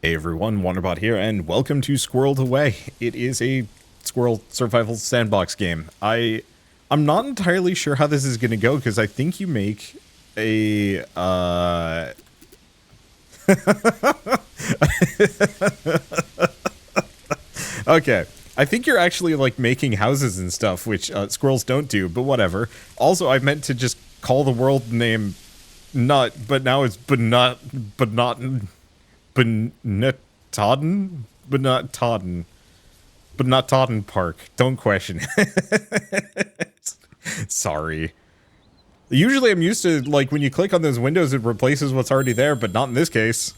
Hey everyone, Wanderbot here, and welcome to Squirreled Away. It is a squirrel survival sandbox game. I'm not entirely sure how this is going to go, because I think you make a, Okay, I think you're actually, like, making houses and stuff, which squirrels don't do, but whatever. Also, I meant to just call the world name Nut, but now it's Benottoden, Benottoden Park. Don't question it. Sorry. Usually I'm used to, like, when you click on those windows, it replaces what's already there, but not in this case.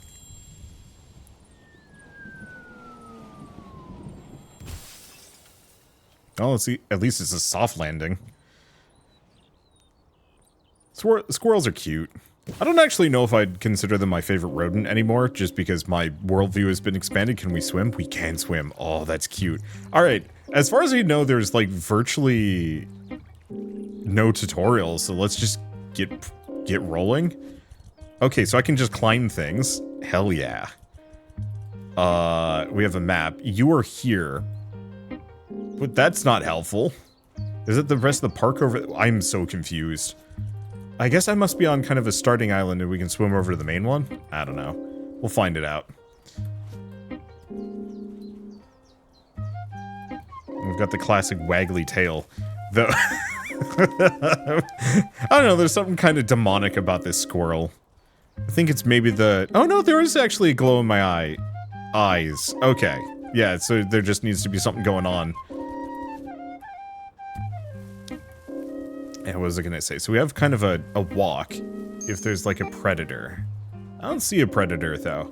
Oh, let's see. At least it's a soft landing. Squirrels are cute. I don't actually know if I'd consider them my favorite rodent anymore, just because my worldview has been expanded. Can we swim? We can swim. Oh, that's cute. Alright, as far as we know, there's, like, virtually no tutorials, so let's just get rolling. Okay, so I can just climb things. Hell yeah. We have a map. You are here. But that's not helpful. Is it the rest of the park over? I'm so confused. I guess I must be on kind of a starting island and we can swim over to the main one? I don't know. We'll find it out. We've got the classic waggly tail. Though I don't know, there's something kind of demonic about this squirrel. I think it's maybe the... Oh no, there is actually a glow in my eyes. Okay. Yeah, so there just needs to be something going on. Yeah, what was I gonna say? So we have kind of a walk if there's like a predator. I don't see a predator though.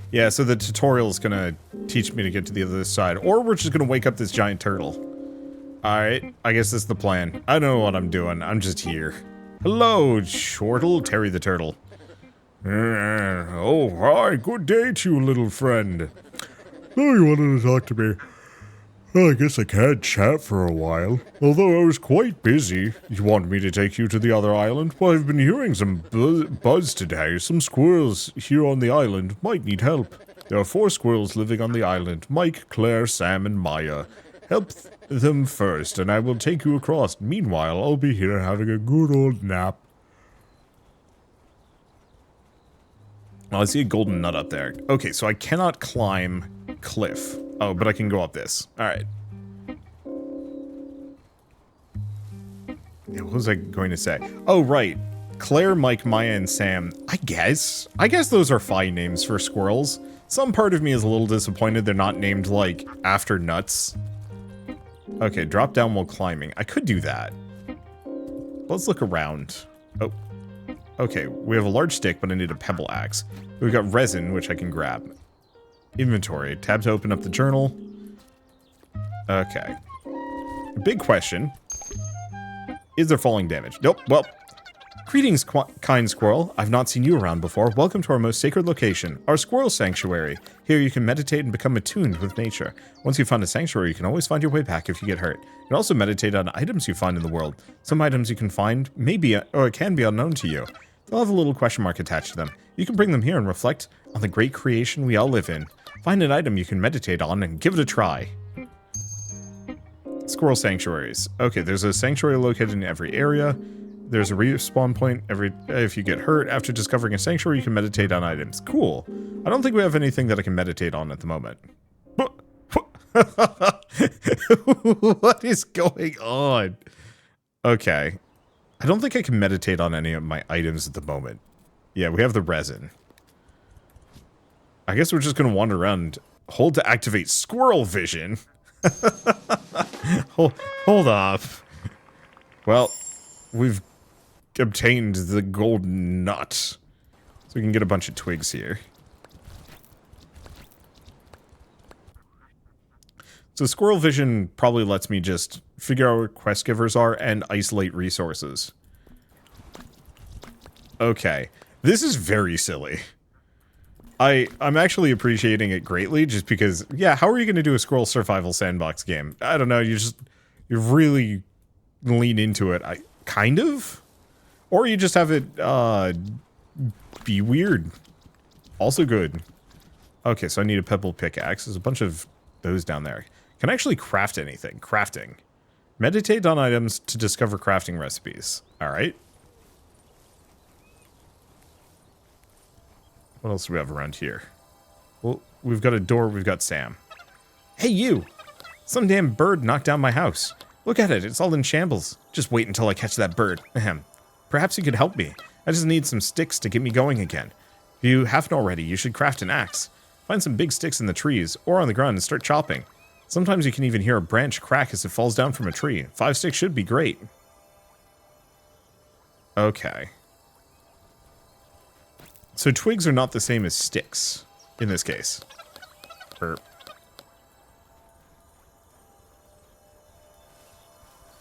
Yeah, so the tutorial is gonna teach me to get to the other side, or we're just gonna wake up this giant turtle. Alright, I guess that's the plan. I don't know what I'm doing, I'm just here. Hello, Shortle, Terry the turtle. Oh, hi, good day to you, little friend. Oh, you wanted to talk to me? Well, I guess I can't chat for a while. Although I was quite busy. You want me to take you to the other island? Well, I've been hearing some buzz today. Some squirrels here on the island might need help. There are 4 squirrels living on the island. Mike, Claire, Sam, and Maya. Help them first, and I will take you across. Meanwhile, I'll be here having a good old nap. Oh, I see a golden nut up there. Okay, so I cannot climb cliff. Oh, but I can go up this. Alright. Yeah, what was I going to say? Oh, right. Claire, Mike, Maya, and Sam. I guess those are fine names for squirrels. Some part of me is a little disappointed they're not named, like, after nuts. Okay, drop down while climbing. I could do that. Let's look around. Oh. Okay, we have a large stick, but I need a pebble axe. We've got resin, which I can grab. Inventory. Tab to open up the journal. Okay. Big question. Is there falling damage? Nope. Well. Greetings, kind squirrel. I've not seen you around before. Welcome to our most sacred location, our squirrel sanctuary. Here you can meditate and become attuned with nature. Once you find a sanctuary, you can always find your way back if you get hurt. You can also meditate on items you find in the world. Some items you can find may be, or can be unknown to you. They'll have a little question mark attached to them. You can bring them here and reflect on the great creation we all live in. Find an item you can meditate on and give it a try. Squirrel sanctuaries. Okay, there's a sanctuary located in every area. There's a respawn point if you get hurt. After discovering a sanctuary, you can meditate on items. Cool. I don't think we have anything that I can meditate on at the moment. What is going on? Okay. I don't think I can meditate on any of my items at the moment. Yeah, we have the resin. I guess we're just gonna wander around. Hold to activate squirrel vision. Hold up. Well, we've obtained the golden nut. So we can get a bunch of twigs here. So squirrel vision probably lets me just figure out where quest givers are and isolate resources. Okay. This is very silly. I'm actually appreciating it greatly just because, yeah, how are you going to do a squirrel survival sandbox game? I don't know, you really lean into it. Kind of? Or you just have it, be weird. Also good. Okay, so I need a pebble pickaxe. There's a bunch of those down there. Can I actually craft anything? Crafting. Meditate on items to discover crafting recipes. Alright. What else do we have around here? Well, we've got a door, we've got Sam. Hey, you! Some damn bird knocked down my house. Look at it, it's all in shambles. Just wait until I catch that bird. Ahem. Perhaps you could help me. I just need some sticks to get me going again. If you haven't already, you should craft an axe. Find some big sticks in the trees, or on the ground, and start chopping. Sometimes you can even hear a branch crack as it falls down from a tree. 5 sticks should be great. Okay. So twigs are not the same as sticks, in this case.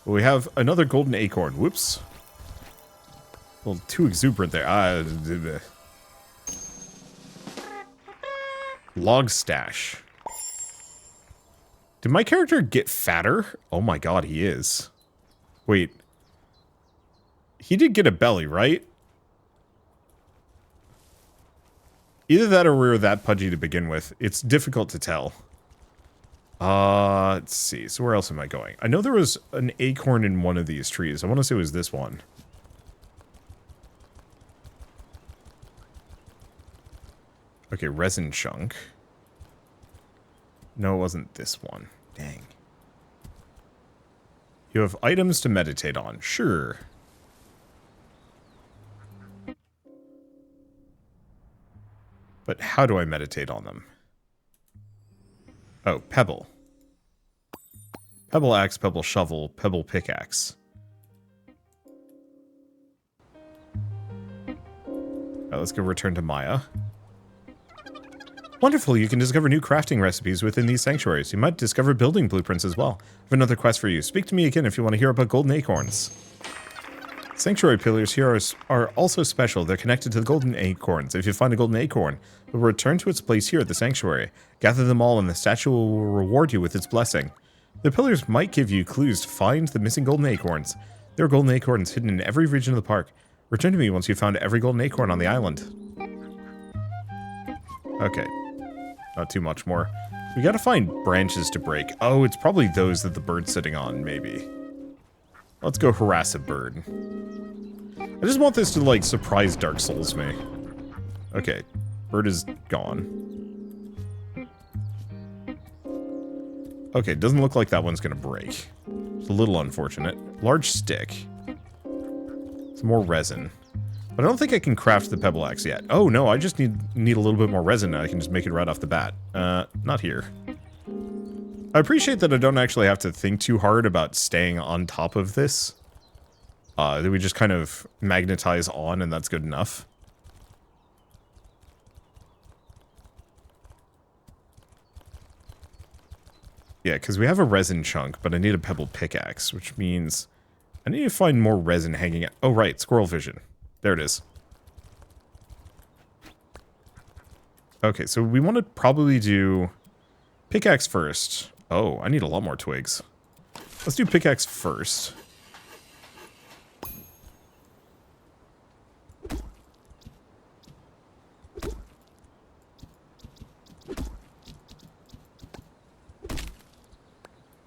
We have another golden acorn. Whoops. A little too exuberant there. Log stash. Did my character get fatter? Oh my god, he is. Wait. He did get a belly, right? Either that or we were that pudgy to begin with. It's difficult to tell. Let's see. So where else am I going? I know there was an acorn in one of these trees. I want to say it was this one. Okay, resin chunk. No, it wasn't this one. Dang. You have items to meditate on. Sure. But how do I meditate on them? Oh, pebble. Pebble axe, pebble shovel, pebble pickaxe. Alright, let's go return to Maya. Wonderful, you can discover new crafting recipes within these sanctuaries. You might discover building blueprints as well. I have another quest for you. Speak to me again if you want to hear about golden acorns. Sanctuary pillars here are also special. They're connected to the golden acorns. If you find a golden acorn, it will return to its place here at the sanctuary. Gather them all and the statue will reward you with its blessing. The pillars might give you clues to find the missing golden acorns. There are golden acorns hidden in every region of the park. Return to me once you've found every golden acorn on the island. Okay. Not too much more. We gotta find branches to break. Oh, it's probably those that the bird's sitting on, maybe. Let's go harass a bird. I just want this to, like, surprise Dark Souls me. Okay. Bird is gone. Okay, doesn't look like that one's gonna break. It's a little unfortunate. Large stick. Some more resin. But I don't think I can craft the pebble axe yet. Oh, no, I just need a little bit more resin and I can just make it right off the bat. Not here. I appreciate that I don't actually have to think too hard about staying on top of this. That we just kind of magnetize on and that's good enough. Yeah, because we have a resin chunk, but I need a pebble pickaxe, which means I need to find more resin hanging out. Oh, right, squirrel vision. There it is. Okay, so we want to probably do pickaxe first. Oh, I need a lot more twigs. Let's do pickaxe first.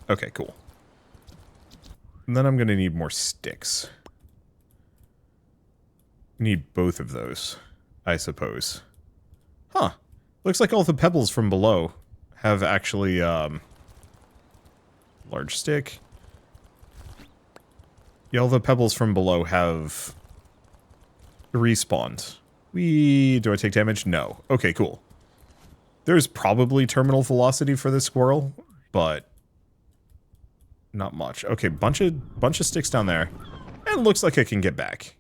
Okay, cool. And then I'm going to need more sticks. Need both of those, I suppose. Huh. Looks like all the pebbles from below have actually, large stick. Yeah, all the pebbles from below have respawned. Do I take damage? No. Okay, cool. There's probably terminal velocity for this squirrel, but not much. Okay, bunch of sticks down there. And it looks like I can get back.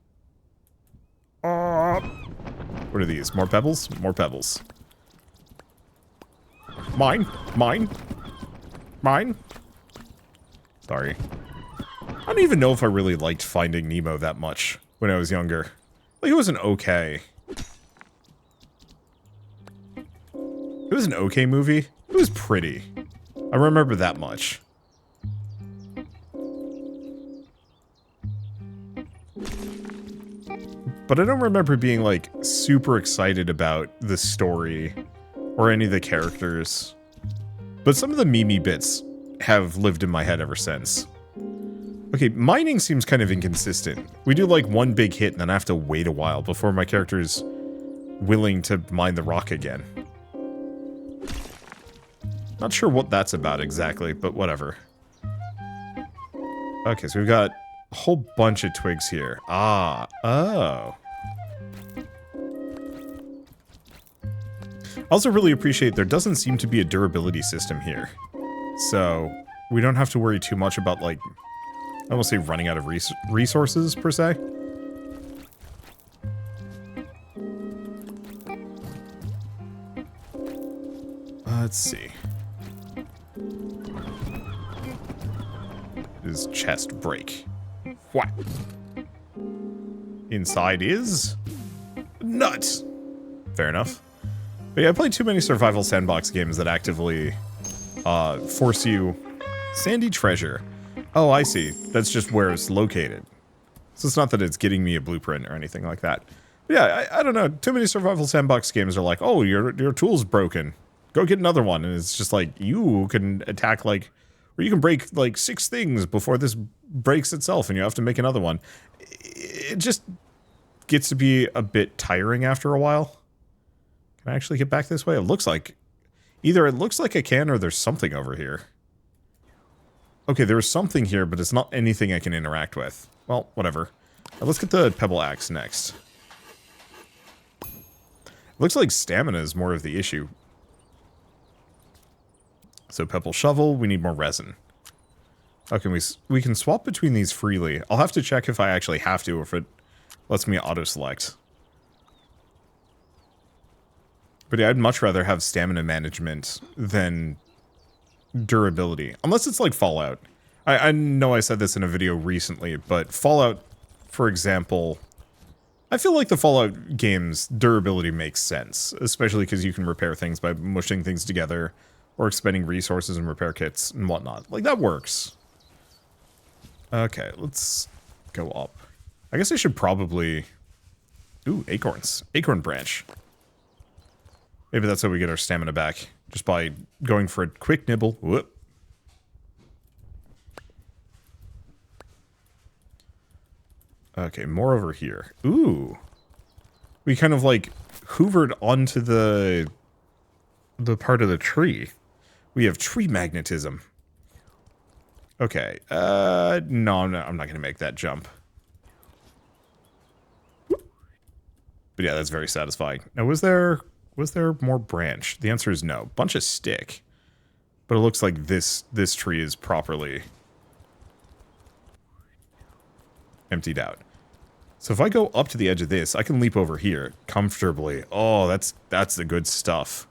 What are these? More pebbles? More pebbles. Mine. Mine. Mine. Sorry. I don't even know if I really liked Finding Nemo that much when I was younger. Like, it was an okay. It was an okay movie. It was pretty. I remember that much. But I don't remember being, like, super excited about the story or any of the characters. But some of the Mimi bits have lived in my head ever since. Okay, mining seems kind of inconsistent. We do like one big hit and then I have to wait a while before my character's willing to mine the rock again. Not sure what that's about exactly, but whatever. Okay, so we've got a whole bunch of twigs here. Ah, oh. I also really appreciate there doesn't seem to be a durability system here. So, we don't have to worry too much about, like, I won't say running out of resources, per se. Let's see. Is chest break. What? Inside is nuts. Fair enough. But yeah, I played too many survival sandbox games that actively force you... Sandy treasure. Oh, I see. That's just where it's located. So it's not that it's getting me a blueprint or anything like that. But yeah, I don't know. Too many survival sandbox games are like, oh, your tool's broken. Go get another one. And it's just like, you can attack like... Or you can break like 6 things before this breaks itself and you have to make another one. It just gets to be a bit tiring after a while. Can I actually get back this way? It looks like... Either it looks like I can or there's something over here. Okay, there's something here, but it's not anything I can interact with. Well, whatever. Let's get the pebble axe next. Looks like stamina is more of the issue. So pebble shovel, we need more resin. Okay, we can swap between these freely. I'll have to check if I actually have to, or if it lets me auto-select. But yeah, I'd much rather have stamina management than durability. Unless it's like Fallout. I know I said this in a video recently, but Fallout, for example... I feel like the Fallout games' durability makes sense. Especially because you can repair things by mushing things together. Or expending resources and repair kits and whatnot. Like, that works. Okay, let's go up. I guess I should probably... Ooh, acorns. Acorn branch. Maybe that's how we get our stamina back. Just by going for a quick nibble. Whoop. Okay, more over here. Ooh. We kind of, like, hoovered onto the part of the tree. We have tree magnetism. Okay. No, I'm not going to make that jump. But yeah, that's very satisfying. Now, was there more branch? The answer is no. Bunch of stick. But it looks like this tree is properly emptied out. So if I go up to the edge of this, I can leap over here comfortably. Oh, that's the good stuff.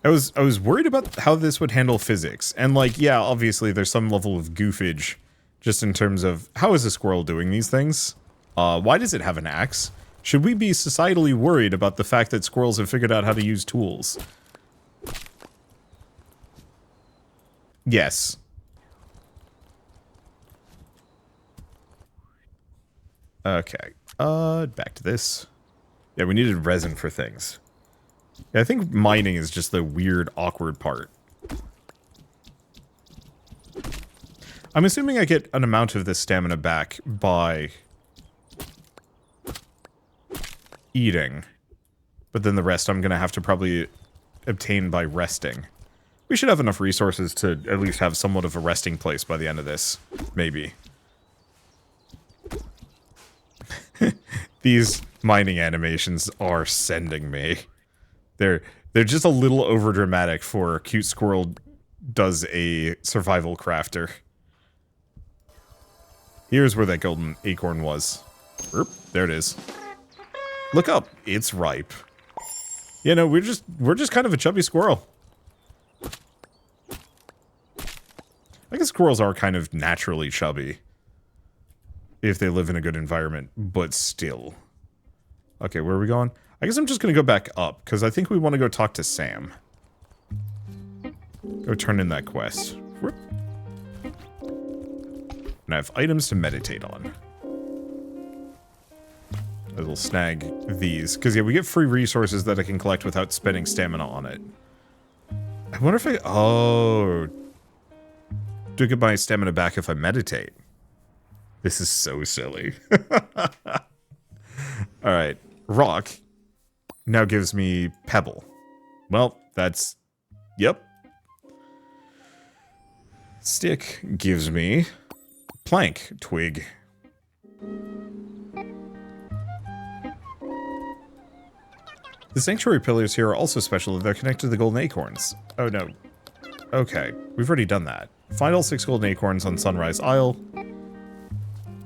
I was worried about how this would handle physics. And like, yeah, obviously there's some level of goofage just in terms of how is a squirrel doing these things? Why does it have an axe? Should we be societally worried about the fact that squirrels have figured out how to use tools? Yes. Okay. Back to this. Yeah, we needed resin for things. Yeah, I think mining is just the weird, awkward part. I'm assuming I get an amount of this stamina back by eating. But then the rest I'm gonna have to probably obtain by resting. We should have enough resources to at least have somewhat of a resting place by the end of this. Maybe. These mining animations are sending me. They're just a little overdramatic for cute squirrel does a survival crafter. Here's where that golden acorn was. Oop, there it is. Look up, it's ripe. You know, we're just kind of a chubby squirrel. I guess squirrels are kind of naturally chubby. If they live in a good environment, but still. Okay, where are we going? I guess I'm just gonna go back up, because I think we want to go talk to Sam. Go turn in that quest. Whoop. And I have items to meditate on. I will snag these. Because, yeah, we get free resources that I can collect without spending stamina on it. I wonder if I... Oh. Do I get my stamina back if I meditate? This is so silly. Alright. Rock now gives me pebble. Well, that's... Yep. Stick gives me plank, twig. The sanctuary pillars here are also special. They're connected to the golden acorns. Oh no. Okay, we've already done that. Find all 6 golden acorns on Sunrise Isle.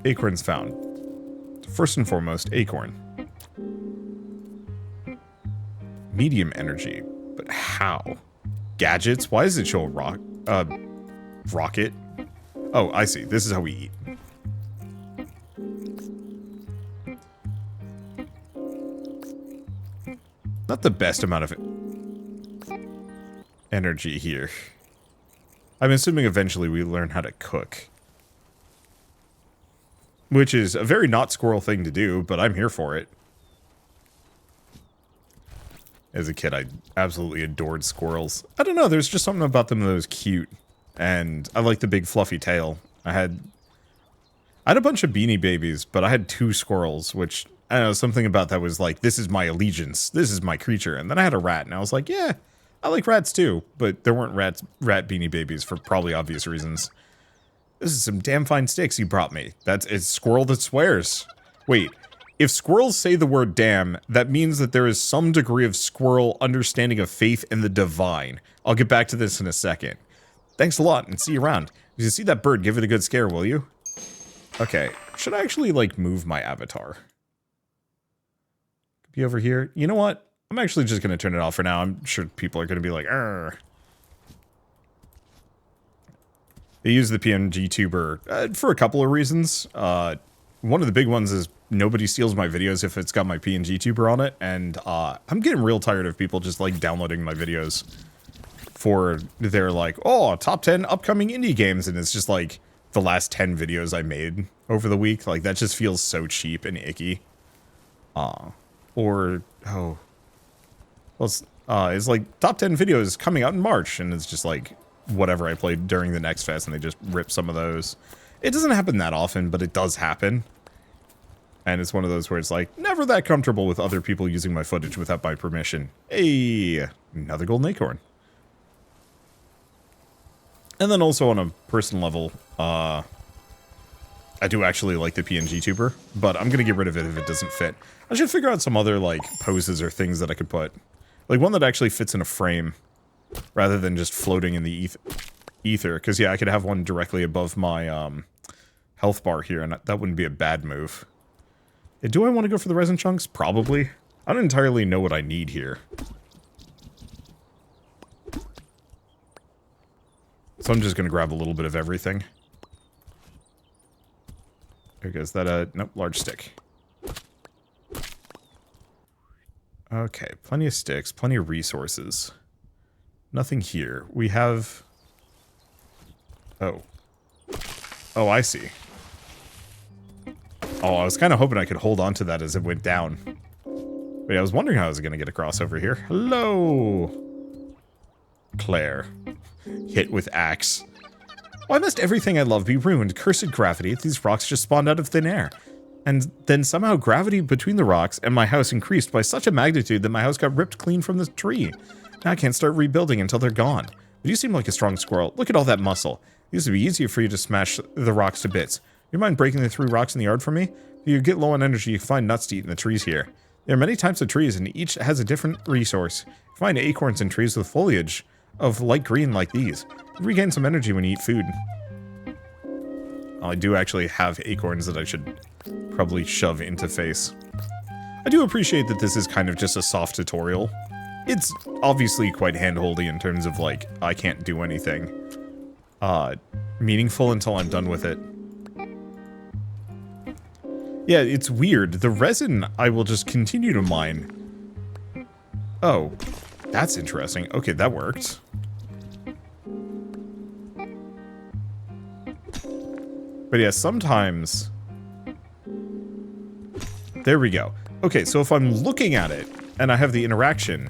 Acorns found. First and foremost, acorn. Medium energy. But how? Gadgets? Why does it show a rocket? Oh, I see. This is how we eat. Not the best amount of energy here. I'm assuming eventually we learn how to cook. Which is a very not squirrel thing to do, but I'm here for it. As a kid, I absolutely adored squirrels. I don't know, there's just something about them that was cute. And I like the big fluffy tail. I had a bunch of Beanie Babies, but I had 2 squirrels, which, I don't know, something about that was like, this is my allegiance. This is my creature. And then I had a rat, and I was like, yeah, I like rats too. But there weren't rat Beanie Babies for probably obvious reasons. This is some damn fine sticks you brought me. It's squirrel that swears. Wait, if squirrels say the word damn, that means that there is some degree of squirrel understanding of faith in the divine. I'll get back to this in a second. Thanks a lot, and see you around. If you see that bird, give it a good scare, will you? Okay, should I actually, like, move my avatar? Be over here. You know what? I'm actually just going to turn it off for now. I'm sure people are going to be like, "Arr." They use the PNG tuber for a couple of reasons. One of the big ones is nobody steals my videos if it's got my PNG tuber on it, and I'm getting real tired of people just, like, downloading my videos for their, like, oh, top 10 upcoming indie games, and it's just, like, the last 10 videos I made over the week. Like, that just feels so cheap and icky. Or, oh. Well, it's like, top 10 videos coming out in March, and it's just like, whatever I played during the next fest, and they just rip some of those. It doesn't happen that often, but it does happen. And it's one of those where it's like, never that comfortable with other people using my footage without my permission. Hey, another golden acorn. And then also on a personal level, I do actually like the PNG tuber, but I'm gonna get rid of it if it doesn't fit. I should figure out some other, like, poses or things that I could put. Like, one that actually fits in a frame, rather than just floating in the ether. Because, yeah, I could have one directly above my, health bar here, and that wouldn't be a bad move. Do I want to go for the resin chunks? Probably. I don't entirely know what I need here. So I'm just gonna grab a little bit of everything. There goes that, nope, large stick. Okay, plenty of sticks, plenty of resources. Nothing here. We have... Oh. Oh, I see. Oh, I was kind of hoping I could hold on to that as it went down. Wait, I was wondering how I was going to get across over here. Hello! Claire. Hit with axe. Why must everything I love be ruined? Cursed gravity. These rocks just spawned out of thin air. And then somehow gravity between the rocks and my house increased by such a magnitude that my house got ripped clean from the tree. Now I can't start rebuilding until they're gone. But you seem like a strong squirrel. Look at all that muscle. It used to be easier for you to smash the rocks to bits. You mind breaking the 3 rocks in the yard for me? If you get low on energy, you can find nuts to eat in the trees here. There are many types of trees, and each has a different resource. You find acorns in trees with foliage of light green like these. You regain some energy when you eat food. I do actually have acorns that I should probably shove into face. I do appreciate that this is kind of just a soft tutorial. It's obviously quite handholdy in terms of, like, I can't do anything meaningful until I'm done with it. Yeah, it's weird. The resin I will just continue to mine. Oh, that's interesting. Okay, that worked. But yeah, sometimes there we go. Okay, so if I'm looking at it and I have the interaction,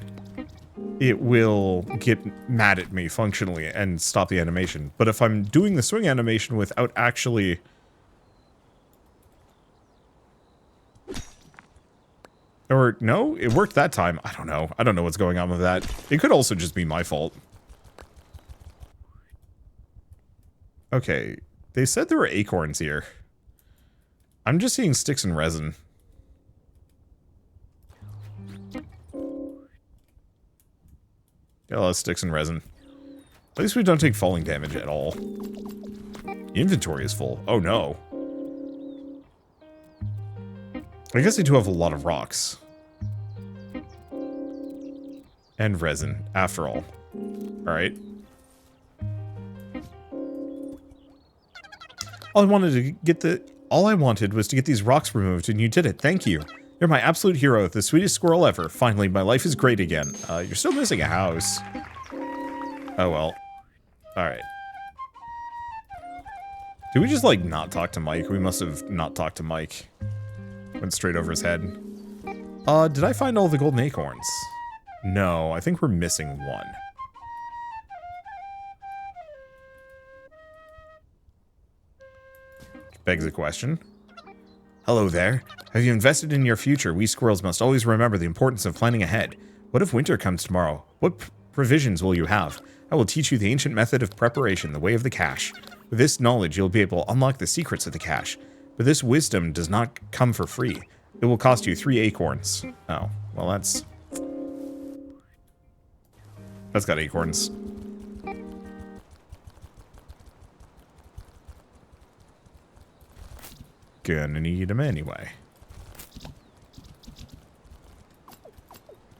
it will get mad at me functionally and stop the animation. But if I'm doing the swing animation without actually... Or, no, it worked that time. I don't know. I don't know what's going on with that. It could also just be my fault. Okay, they said there were acorns here. I'm just seeing sticks and resin. Yeah, let's sticks and resin. At least we don't take falling damage at all. Inventory is full. Oh no. I guess they do have a lot of rocks. And resin, after all. Alright. All I wanted was to get these rocks removed, and you did it. Thank you. You're my absolute hero, the sweetest squirrel ever. Finally, my life is great again. You're still missing a house. Oh well. Alright. Did we just, like, not talk to Mike? We must have not talked to Mike. Went straight over his head. Did I find all the golden acorns? No, I think we're missing one. Begs a question. Hello there. Have you invested in your future? We squirrels must always remember the importance of planning ahead. What if winter comes tomorrow? What provisions will you have? I will teach you the ancient method of preparation, the way of the cache. With this knowledge, you'll be able to unlock the secrets of the cache. But this wisdom does not come for free. It will cost you 3 acorns. Oh, well that's got acorns. Gonna need them anyway.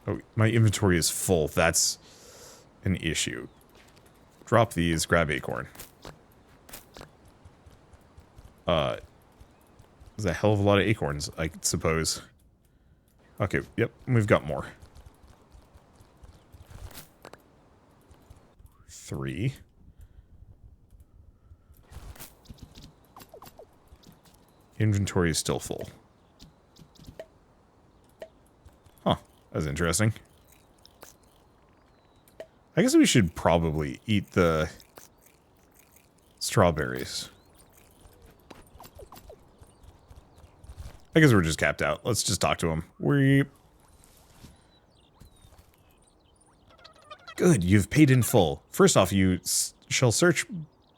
Oh, my inventory is full. That's an issue. Drop these, grab acorn. There's a hell of a lot of acorns, I suppose. Okay, yep, we've got more. 3. Inventory is still full. Huh, that's interesting. I guess we should probably eat the strawberries. I guess we're just capped out. Let's just talk to him. Good, you've paid in full. First off, you shall search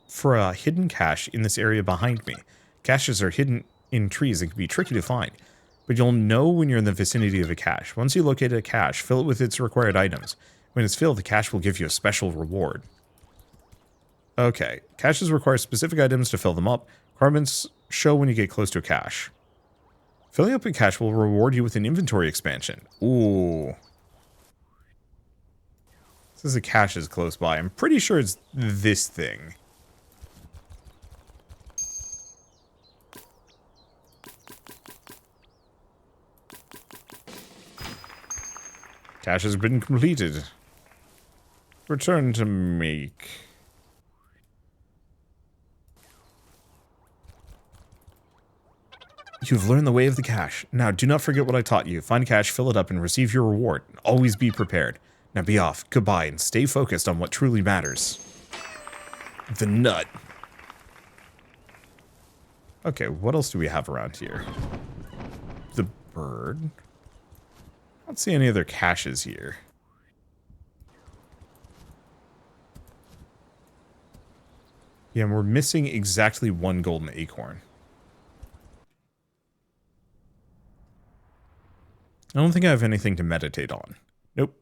for a hidden cache in this area behind me. Caches are hidden in trees and can be tricky to find, but you'll know when you're in the vicinity of a cache. Once you locate a cache, fill it with its required items. When it's filled, the cache will give you a special reward. Okay, caches require specific items to fill them up. Requirements show when you get close to a cache. Filling up a cache will reward you with an inventory expansion. Ooh. Says a cache is close by. I'm pretty sure it's this thing. Cache has been completed. Return to make. You've learned the way of the cache. Now, do not forget what I taught you. Find a cache, fill it up, and receive your reward. Always be prepared. Now be off. Goodbye, and stay focused on what truly matters. The nut. Okay, what else do we have around here? The bird. I don't see any other caches here. Yeah, and we're missing exactly 1 golden acorn. I don't think I have anything to meditate on. Nope.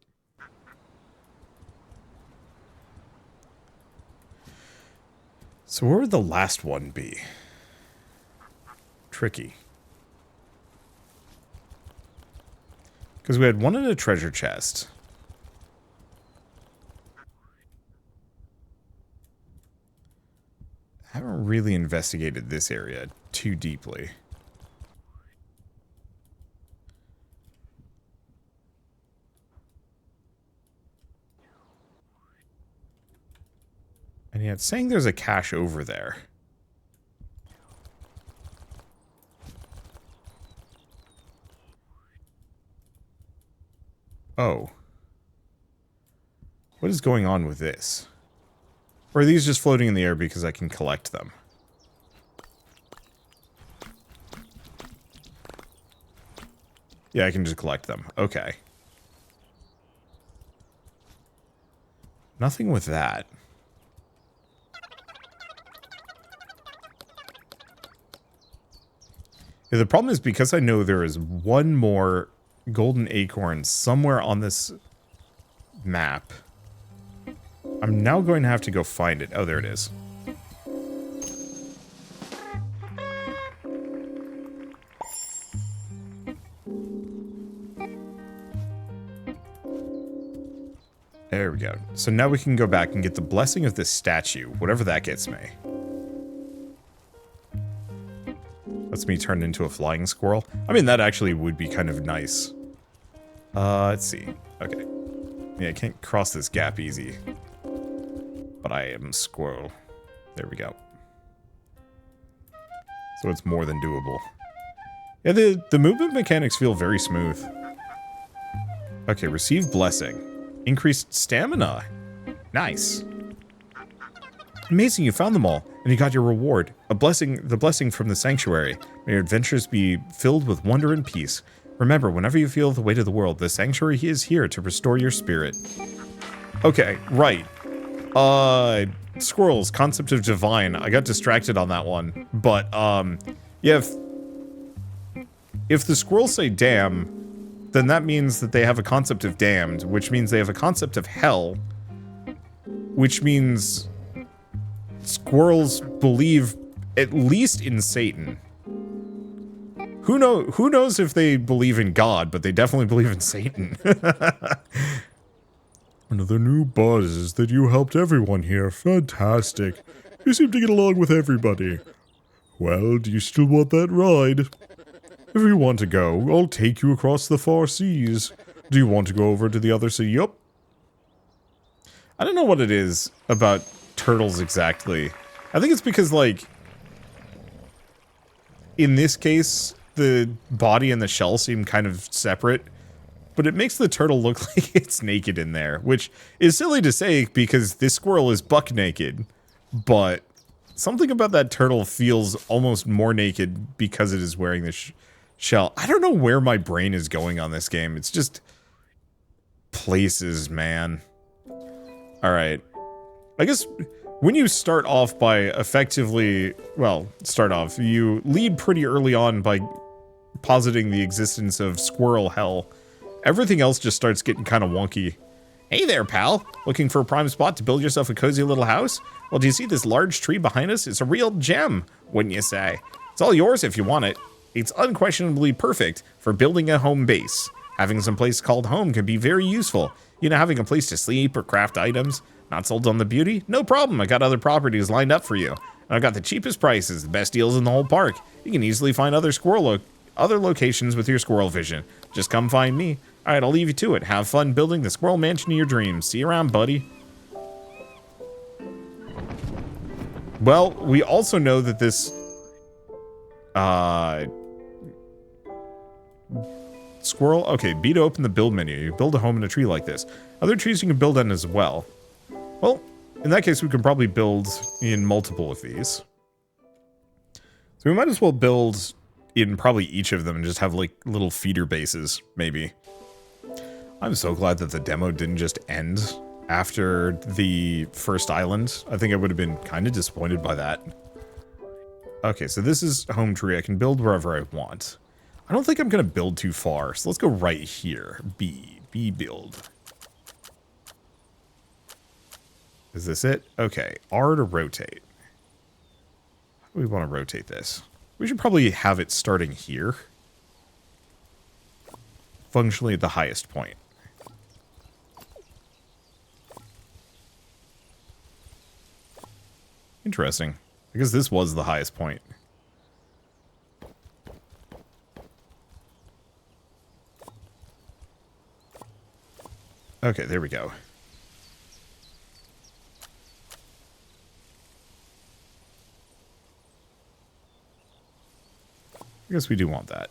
So where would the last one be? Tricky. Because we had one in a treasure chest. I haven't really investigated this area too deeply. And yet, saying there's a cache over there. Oh. What is going on with this? Or are these just floating in the air because I can collect them? Yeah, I can just collect them. Okay. Nothing with that. Yeah, the problem is because I know there is one more golden acorn somewhere on this map. I'm now going to have to go find it. Oh, there it is. There we go. So now we can go back and get the blessing of this statue, whatever that gets me. Lets me turn into a flying squirrel. I mean, that actually would be kind of nice. Let's see. Okay. Yeah, I can't cross this gap easy. But I am Squirrel. There we go. So it's more than doable. Yeah, the movement mechanics feel very smooth. Okay, receive blessing. Increased stamina. Nice. Amazing, you found them all, and you got your reward. The blessing from the sanctuary. May your adventures be filled with wonder and peace. Remember, whenever you feel the weight of the world, the sanctuary is here to restore your spirit. Okay, right. Squirrels, concept of divine. I got distracted on that one. But, yeah, if the squirrels say damn, then that means that they have a concept of damned, which means they have a concept of hell, which means squirrels believe at least in Satan. Who knows if they believe in God, but they definitely believe in Satan. One of the new buzz is that you helped everyone here. Fantastic. You seem to get along with everybody. Well, do you still want that ride? If you want to go, I'll take you across the far seas. Do you want to go over to the other sea? Yup. I don't know what it is about turtles exactly. I think it's because, like, in this case, the body and the shell seem kind of separate, but it makes the turtle look like it's naked in there, which is silly to say because this squirrel is buck naked, but something about that turtle feels almost more naked because it is wearing this shell. I don't know where my brain is going on this game. It's just places, man. Alright. I guess when you start off by effectively, well, you lead pretty early on by positing the existence of squirrel hell. Everything else just starts getting kind of wonky. Hey there, pal. Looking for a prime spot to build yourself a cozy little house? Well, do you see this large tree behind us? It's a real gem, wouldn't you say? It's all yours if you want it. It's unquestionably perfect for building a home base. Having some place called home can be very useful. You know, having a place to sleep or craft items. Not sold on the beauty? No problem. I got other properties lined up for you. And I've got the cheapest prices, the best deals in the whole park. You can easily find other locations with your squirrel vision. Just come find me. Alright, I'll leave you to it. Have fun building the squirrel mansion of your dreams. See you around, buddy. Well, we also know that this squirrel, okay, B to open the build menu. You build a home in a tree like this. Other trees you can build on as well. Well, in that case, we can probably build in multiple of these. So we might as well build in probably each of them and just have, like, little feeder bases, maybe. I'm so glad that the demo didn't just end after the first island. I think I would have been kind of disappointed by that. Okay, so this is home tree. I can build wherever I want. I don't think I'm going to build too far, so let's go right here. B build. Is this it? Okay, R to rotate. How do we want to rotate this? We should probably have it starting here. Functionally at the highest point. Interesting. Because this was the highest point. Okay, there we go. I guess we do want that.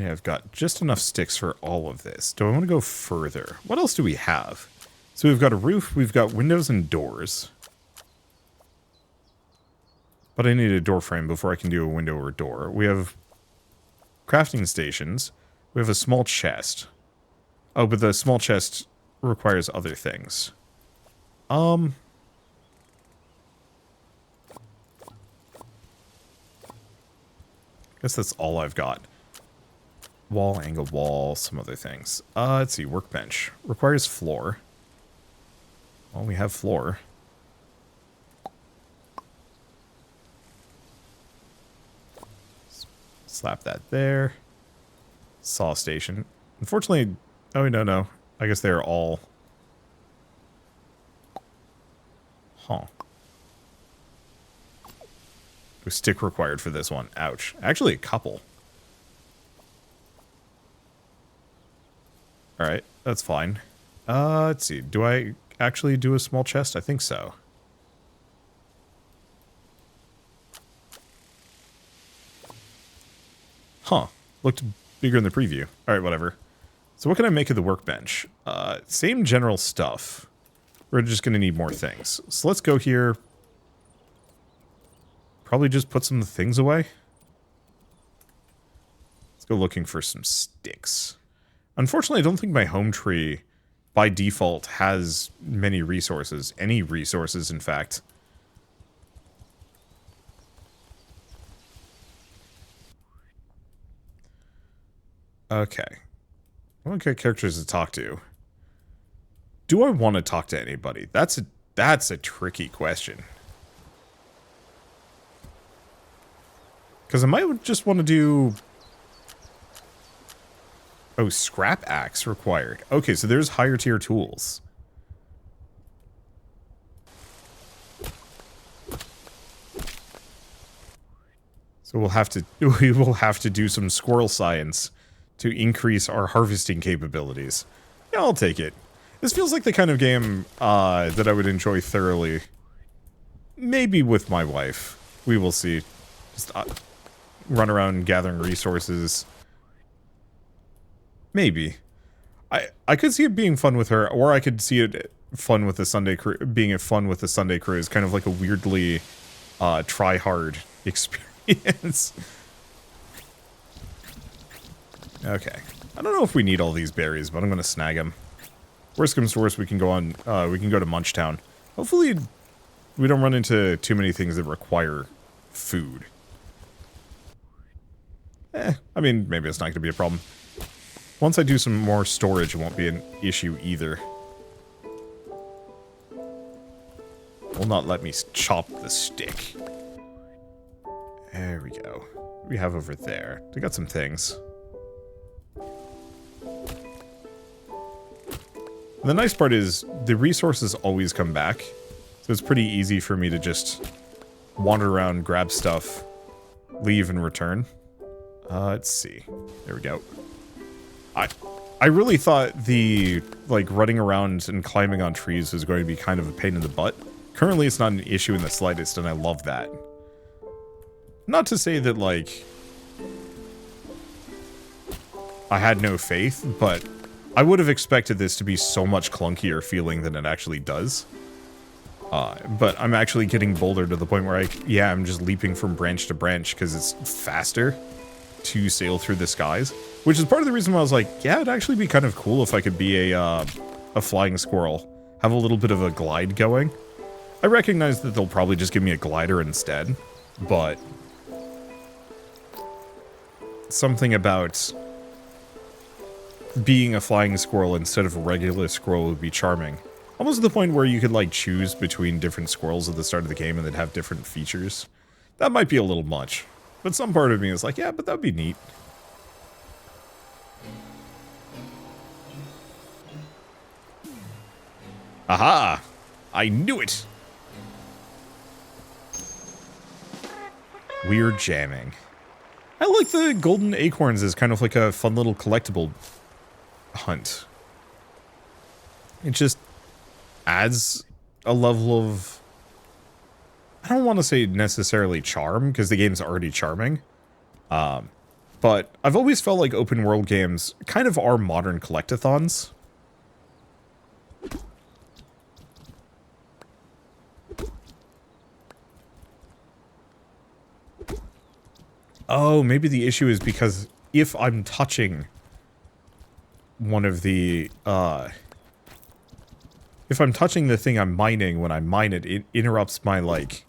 Yeah, I've got just enough sticks for all of this. Do I want to go further? What else do we have? So we've got a roof, we've got windows and doors. But I need a door frame before I can do a window or door. We have crafting stations. We have a small chest. Oh, but the small chest requires other things. Guess that's all I've got. Wall, angle wall, some other things. Let's see, workbench. Requires floor. Well, we have floor. Slap that there. Saw station. Unfortunately, oh, no. I guess they're all... Huh. A stick required for this one. Ouch. Actually, a couple. Alright, that's fine. Let's see. Do I actually do a small chest? I think so. Huh. Looked bigger in the preview. Alright, whatever. So what can I make of the workbench? Same general stuff. We're just going to need more things. So let's go here. Probably just put some things away. Let's go looking for some sticks. Unfortunately, I don't think my home tree, by default, has many resources. Any resources, in fact. Okay. I want to get characters to talk to. Do I want to talk to anybody? That's a tricky question. Because I might just want to do... Oh, scrap axe required. Okay, so there's higher tier tools. So we will have to do some squirrel science to increase our harvesting capabilities. Yeah, I'll take it. This feels like the kind of game that I would enjoy thoroughly. Maybe with my wife. We will see. Just run around gathering resources. Maybe. I could see it being fun with her, or I could see it fun with the Sunday being fun with the Sunday cruise, kind of like a weirdly try hard experience. Okay. I don't know if we need all these berries, but I'm gonna snag them. Worst comes to worst, we can go on. We can go to Munchtown. Hopefully, we don't run into too many things that require food. I mean, maybe it's not going to be a problem. Once I do some more storage, it won't be an issue either. Will not let me chop the stick. There we go. What do we have over there? We got some things. And the nice part is, the resources always come back. So it's pretty easy for me to just wander around, grab stuff, leave, and return. Let's see. There we go. I really thought the, like, running around and climbing on trees was going to be kind of a pain in the butt. Currently, it's not an issue in the slightest, and I love that. Not to say that, like, I had no faith, but I would have expected this to be so much clunkier feeling than it actually does. But I'm actually getting bolder to the point where I'm just leaping from branch to branch because it's faster to sail through the skies. Which is part of the reason why I was like, yeah, it'd actually be kind of cool if I could be a flying squirrel. Have a little bit of a glide going. I recognize that they'll probably just give me a glider instead, but something about being a flying squirrel instead of a regular squirrel would be charming. Almost to the point where you could, like, choose between different squirrels at the start of the game and they'd have different features. That might be a little much. But some part of me is like, yeah, but that'd be neat. Aha! I knew it! Weird jamming. I like the golden acorns as kind of like a fun little collectible hunt. It just adds a level of... I don't want to say necessarily charm, because the game's already charming. But I've always felt like open world games kind of are modern collectathons. Oh, maybe the issue is because if I'm touching one of the, if I'm touching the thing I'm mining when I mine it, it interrupts my, like,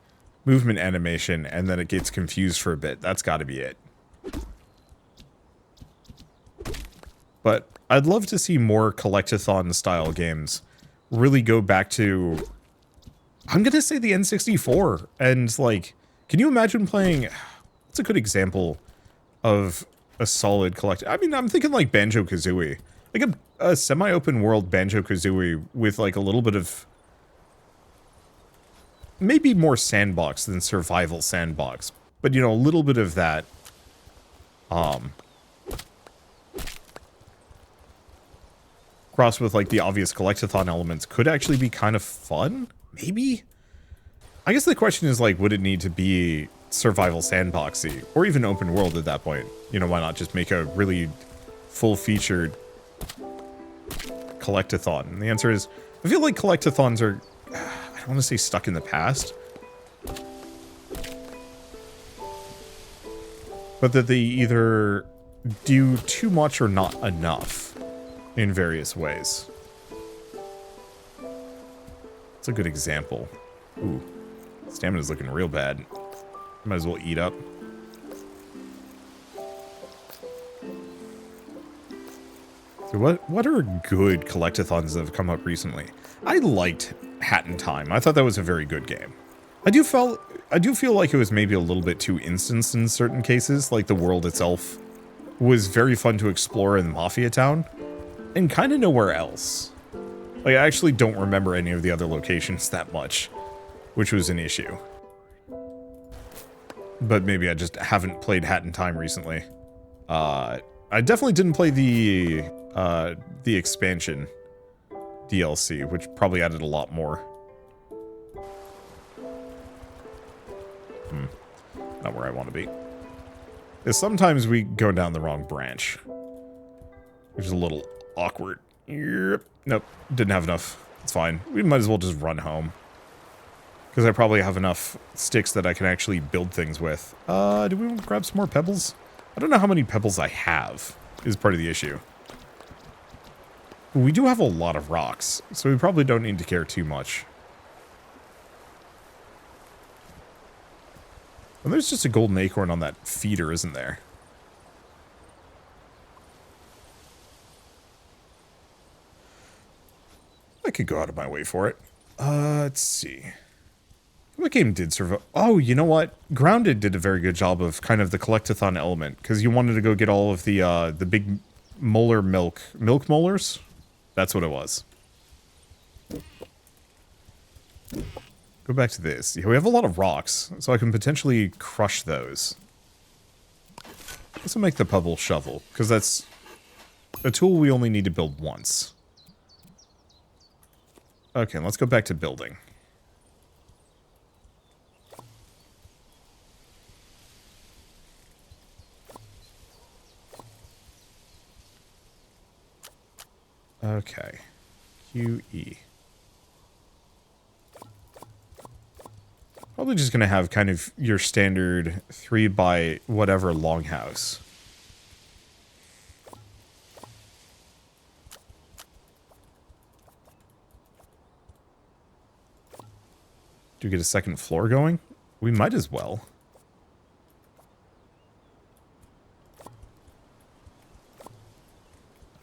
movement animation, and then it gets confused for a bit. That's gotta be it. But I'd love to see more collectathon-style games really go back to... I'm gonna say the N64, and, like, can you imagine playing... What's a good example of a solid collect... I mean, I'm thinking, like, Banjo-Kazooie. Like, a semi-open world Banjo-Kazooie with, like, a little bit of... Maybe more Sandbox than survival Sandbox. But, you know, a little bit of that... crossed with, like, the obvious collectathon elements could actually be kind of fun? Maybe? I guess the question is, like, would it need to be survival sandboxy? Or even open world at that point? You know, why not just make a really full-featured collectathon? And the answer is, I feel like collectathons are, I don't want to say stuck in the past, but that they either do too much or not enough in various ways. That's a good example. Ooh, stamina's looking real bad. Might as well eat up. So what are good collectathons that have come up recently? I liked Hat in Time. I thought that was a very good game. I do feel like it was maybe a little bit too instanced in certain cases, like the world itself was very fun to explore in Mafia Town, and kind of nowhere else. Like, I actually don't remember any of the other locations that much, which was an issue. But maybe I just haven't played Hat in Time recently. I definitely didn't play the expansion DLC, which probably added a lot more. Not where I want to be. Because sometimes we go down the wrong branch, which is a little awkward. Yep. Nope, didn't have enough. It's fine. We might as well just run home. Because I probably have enough sticks that I can actually build things with. Do we want to grab some more pebbles? I don't know how many pebbles I have, is part of the issue. We do have a lot of rocks, so we probably don't need to care too much. And there's just a golden acorn on that feeder, isn't there? I could go out of my way for it. Let's see. What game did survive? Oh, you know what? Grounded did a very good job of kind of the collectathon element, because you wanted to go get all of the big molar milk molars? That's what it was. Go back to this. Yeah, we have a lot of rocks, so I can potentially crush those. This will make the pebble shovel, because that's a tool we only need to build once. Okay, let's go back to building. Okay. QE. Probably just gonna have kind of your standard 3 by whatever longhouse. Do we get a second floor going? We might as well.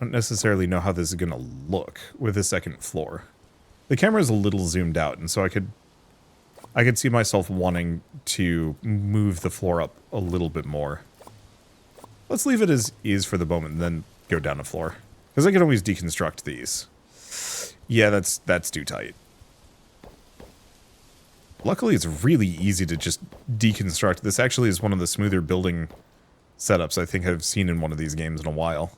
I don't necessarily know how this is gonna look with a second floor. The camera is a little zoomed out, and so I could see myself wanting to move the floor up a little bit more. Let's leave it as is for the moment, and then go down a floor. Because I can always deconstruct these. Yeah, that's too tight. Luckily, it's really easy to just deconstruct. This actually is one of the smoother building setups I think I've seen in one of these games in a while.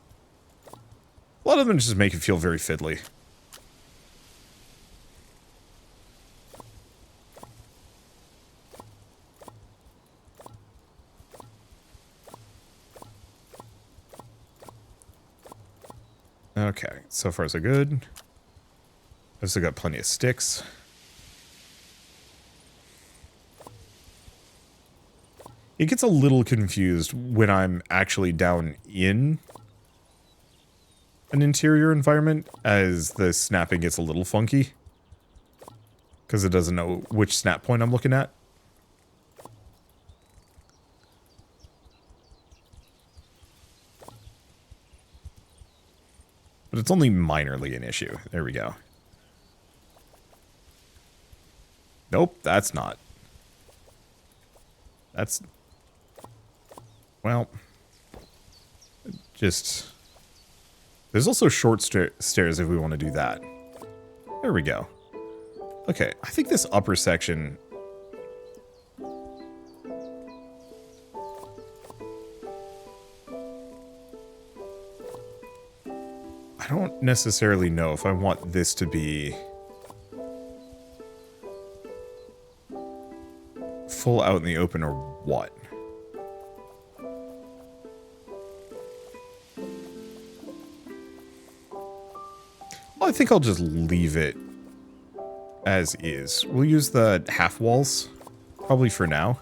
A lot of them just make it feel very fiddly. Okay, so far so good. I've still got plenty of sticks. It gets a little confused when I'm actually down in an interior environment, as the snapping gets a little funky. Because it doesn't know which snap point I'm looking at. But it's only minorly an issue. There we go. Nope, that's not. That's... Well... Just... There's also short stairs if we want to do that. There we go. Okay, I think this upper section... I don't necessarily know if I want this to be... full out in the open or what. Well, I think I'll just leave it as is. We'll use the half walls, probably for now.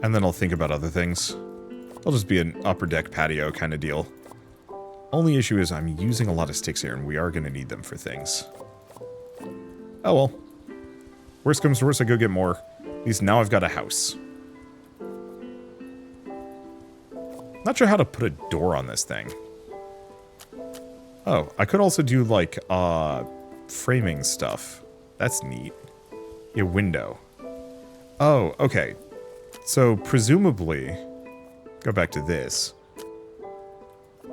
And then I'll think about other things. It'll just be an upper deck patio kind of deal. Only issue is I'm using a lot of sticks here, and we are going to need them for things. Oh well. Worst comes to worst, I go get more. At least now I've got a house. Not sure how to put a door on this thing. Oh, I could also do, like, framing stuff. That's neat. A window. Oh, okay. So, presumably, go back to this.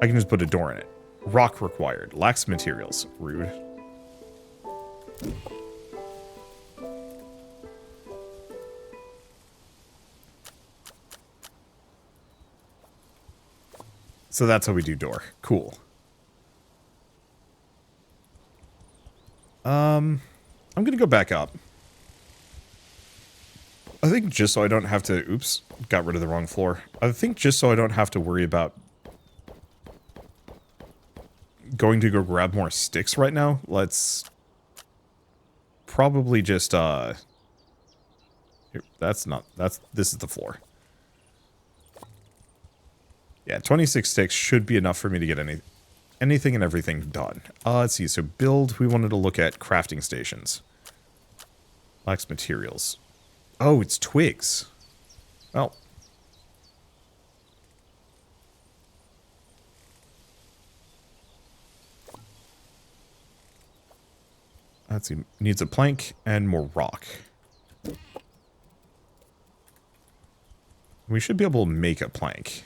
I can just put a door in it. Rock required. Lacks materials. Rude. So that's how we do door. Cool. I'm gonna go back up. I think just so I don't have to... Oops, got rid of the wrong floor. I think just so I don't have to worry about going to go grab more sticks right now, let's probably just, here, this is the floor. Yeah, 26 sticks should be enough for me to get anything and everything done. Let's see, so build, we wanted to look at crafting stations. Lacks materials. Oh, it's twigs. Well. Let's see, needs a plank and more rock. We should be able to make a plank.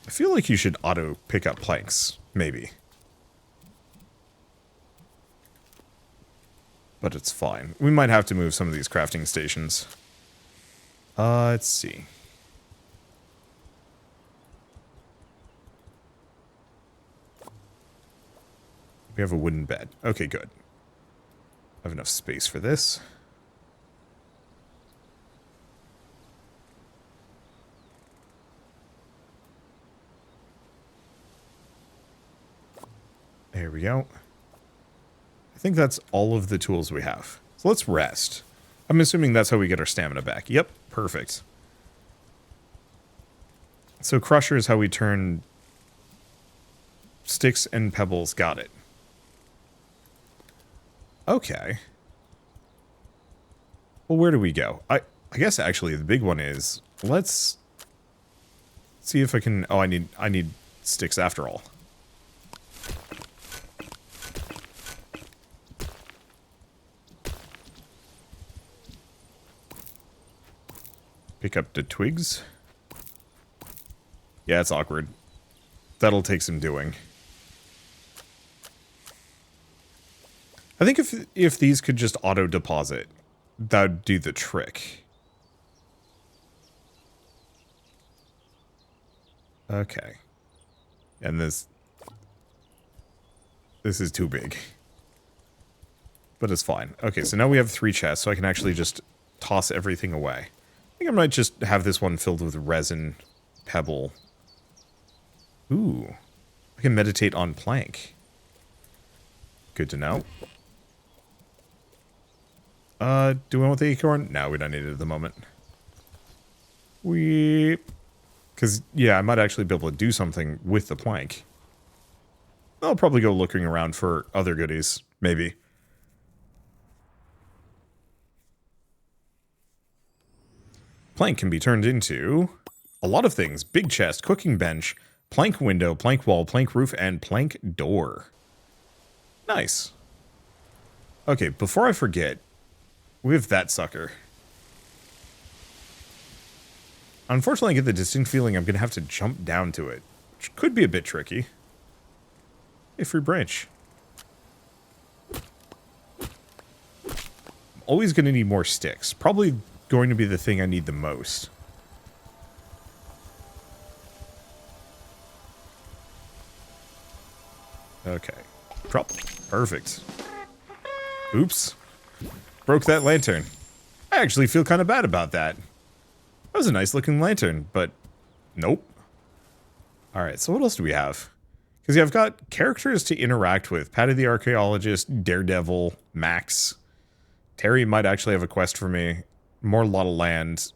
I feel like you should auto pick up planks, maybe. But it's fine. We might have to move some of these crafting stations. Let's see. We have a wooden bed. Okay, good. I have enough space for this. There we go. I think that's all of the tools we have. So let's rest. I'm assuming that's how we get our stamina back. Yep, perfect. So crusher is how we turn sticks and pebbles. Got it. Okay. Well, where do we go? I guess actually the big one is, let's see if I can... Oh, I need sticks after all. Pick up the twigs. Yeah, it's awkward. That'll take some doing. I think if these could just auto-deposit, that'd do the trick. Okay. And this is too big. but it's fine. Okay, so now we have 3 chests, so I can actually just toss everything away. I think I might just have this one filled with resin, pebble. Ooh, I can meditate on plank. Good to know. Do we want the acorn? No, we don't need it at the moment. Because, yeah, I might actually be able to do something with the plank. I'll probably go looking around for other goodies, maybe. Plank can be turned into a lot of things. Big chest, cooking bench, plank window, plank wall, plank roof, and plank door. Nice. Okay, before I forget, we have that sucker. Unfortunately, I get the distinct feeling I'm going to have to jump down to it, which could be a bit tricky. Hey, free branch. I'm always going to need more sticks. Probably going to be the thing I need the most. Okay. Drop. Perfect. Oops. Broke that lantern. I actually feel kind of bad about that. That was a nice looking lantern, but nope. Alright, so what else do we have? Because yeah, I've got characters to interact with. Patty the Archaeologist, Daredevil, Max. Terry might actually have a quest for me. More lot of land.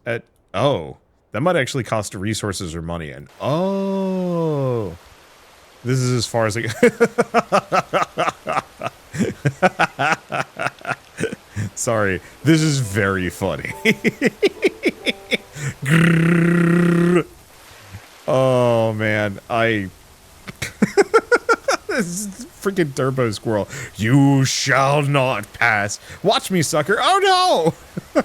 Oh, that might actually cost resources or money. And oh, this is as far as I... Sorry, this is very funny. Oh man, this is freaking Turbo Squirrel. You shall not pass. Watch me, sucker. Oh no!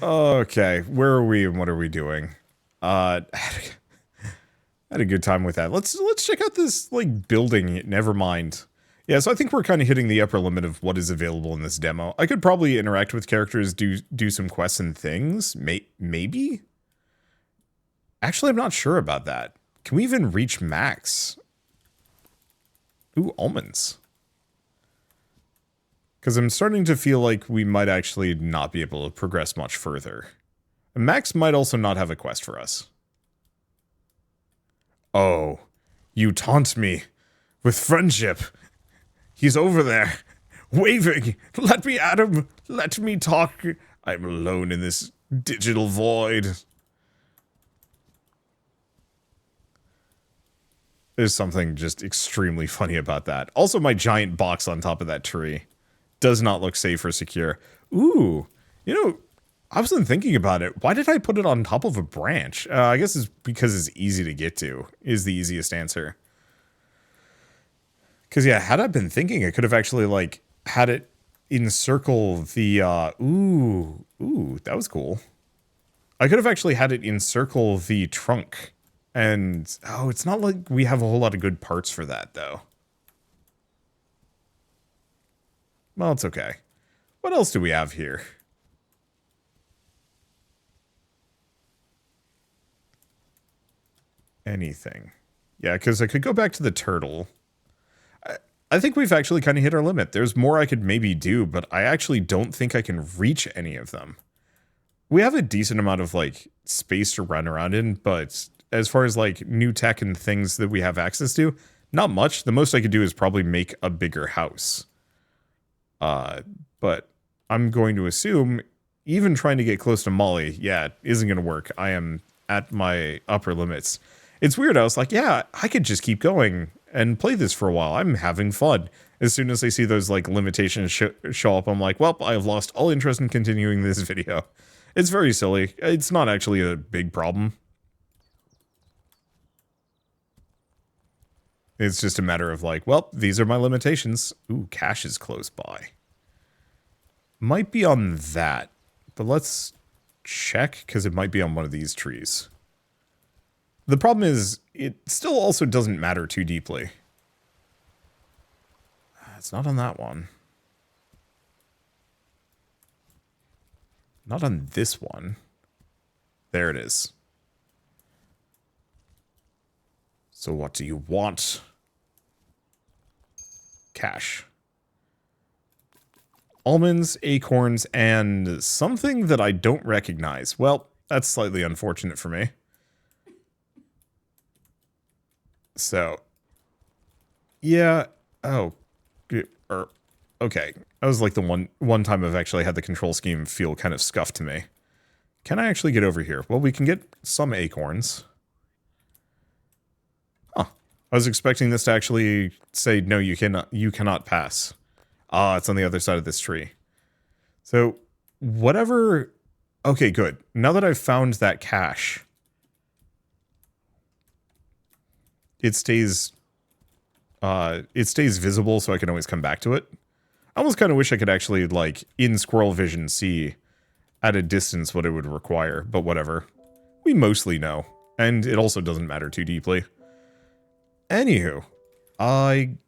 Okay, where are we and what are we doing? I had a good time with that. Let's check out this like building. Never mind. Yeah, so I think we're kind of hitting the upper limit of what is available in this demo. I could probably interact with characters, do some quests and things. Maybe? Actually, I'm not sure about that. Can we even reach max? Ooh, almonds. Because I'm starting to feel like we might actually not be able to progress much further. And Max might also not have a quest for us. Oh, you taunt me with friendship. He's over there, waving. Let me at him. Let me talk. I'm alone in this digital void. There's something just extremely funny about that. Also, my giant box on top of that tree does not look safe or secure. Ooh, you know, I wasn't thinking about it. Why did I put it on top of a branch? I guess it's because it's easy to get to, is the easiest answer. Because, yeah, had I been thinking, I could have actually, like, had it encircle the, ooh, that was cool. I could have actually had it encircle the trunk. And, oh, it's not like we have a whole lot of good parts for that, though. Well, it's okay. What else do we have here? Anything. Yeah, because I could go back to the turtle. I think we've actually kind of hit our limit. There's more I could maybe do, but I actually don't think I can reach any of them. We have a decent amount of, like, space to run around in, but as far as, like, new tech and things that we have access to, not much. The most I could do is probably make a bigger house. But I'm going to assume even trying to get close to Molly, yeah, isn't going to work. I am at my upper limits. It's weird. I was like, yeah, I could just keep going and play this for a while. I'm having fun. As soon as I see those like limitations show up, I'm like, well, I've lost all interest in continuing this video. It's very silly. It's not actually a big problem. It's just a matter of like, well, these are my limitations. Ooh, cache is close by. Might be on that, but let's check because it might be on one of these trees. The problem is, it still also doesn't matter too deeply. It's not on that one. Not on this one. There it is. So what do you want? Cash. almonds, acorns, and something that I don't recognize. Well, that's slightly unfortunate for me. So, yeah. Oh, okay. That was like the one time I've actually had the control scheme feel kind of scuffed to me. Can I actually get over here? Well, we can get some acorns. Huh. I was expecting this to actually say, no, you cannot pass. Ah, it's on the other side of this tree. So, whatever... Okay, good. Now that I've found that cache, it stays visible so I can always come back to it. I almost kind of wish I could actually, like, in squirrel vision, see at a distance what it would require, but whatever. We mostly know, and it also doesn't matter too deeply. Anywho, I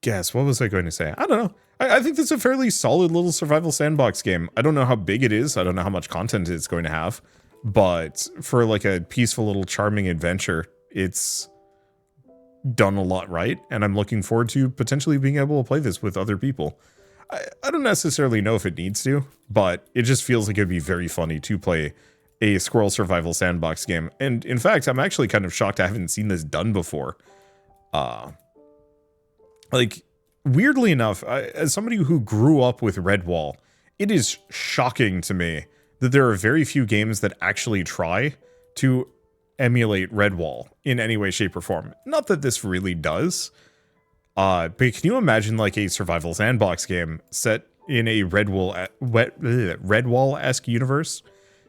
guess, what was I going to say? I don't know. I think that's a fairly solid little survival sandbox game. I don't know how big it is. I don't know how much content it's going to have, but for like a peaceful little charming adventure, it's done a lot right, and I'm looking forward to potentially being able to play this with other people. I don't necessarily know if it needs to, but it just feels like it'd be very funny to play a squirrel survival sandbox game. And in fact, I'm actually kind of shocked I haven't seen this done before. Like, weirdly enough, as somebody who grew up with Redwall, it is shocking to me that there are very few games that actually try to emulate Redwall in any way, shape, or form. Not that this really does, but can you imagine like a survival sandbox game set in a Redwall-esque universe?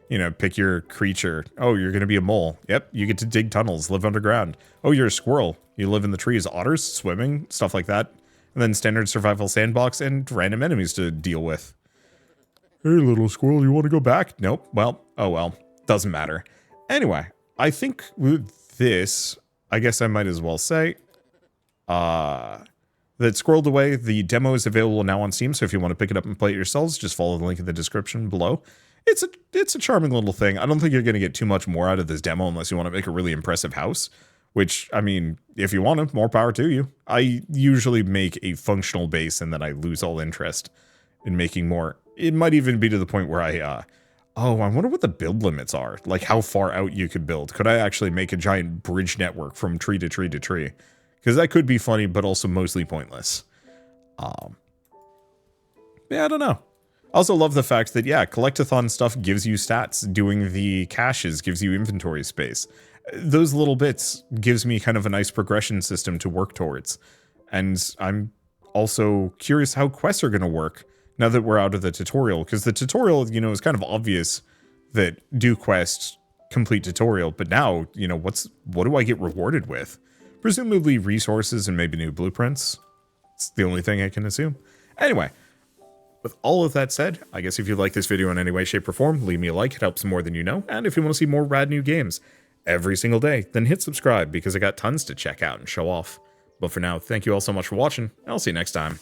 You know, pick your creature. Oh, you're going to be a mole. Yep, you get to dig tunnels, live underground. Oh, you're a squirrel. You live in the trees. Otters, swimming, stuff like that. And then standard survival sandbox and random enemies to deal with. Hey, little squirrel, you want to go back? Nope. Well, oh well. Doesn't matter. Anyway, I think with this, I guess I might as well say that Squirreled Away, the demo is available now on Steam, so if you want to pick it up and play it yourselves, just follow the link in the description below. It's a charming little thing. I don't think you're going to get too much more out of this demo unless you want to make a really impressive house, which, I mean, if you want to, more power to you. I usually make a functional base and then I lose all interest in making more. It might even be to the point where I wonder what the build limits are. Like how far out you could build. Could I actually make a giant bridge network from tree to tree to tree? Because that could be funny, but also mostly pointless. Yeah, I don't know. I also love the fact that, yeah, collectathon stuff gives you stats. Doing the caches gives you inventory space. Those little bits gives me kind of a nice progression system to work towards. And I'm also curious how quests are going to work now that we're out of the tutorial. Because the tutorial, you know, is kind of obvious that do quest, complete tutorial. But now, you know, what do I get rewarded with? Presumably resources and maybe new blueprints. It's the only thing I can assume. Anyway, with all of that said, I guess if you like this video in any way, shape, or form, leave me a like. It helps more than you know. And if you want to see more rad new games every single day, then hit subscribe because I got tons to check out and show off. But for now, thank you all so much for watching. I'll see you next time.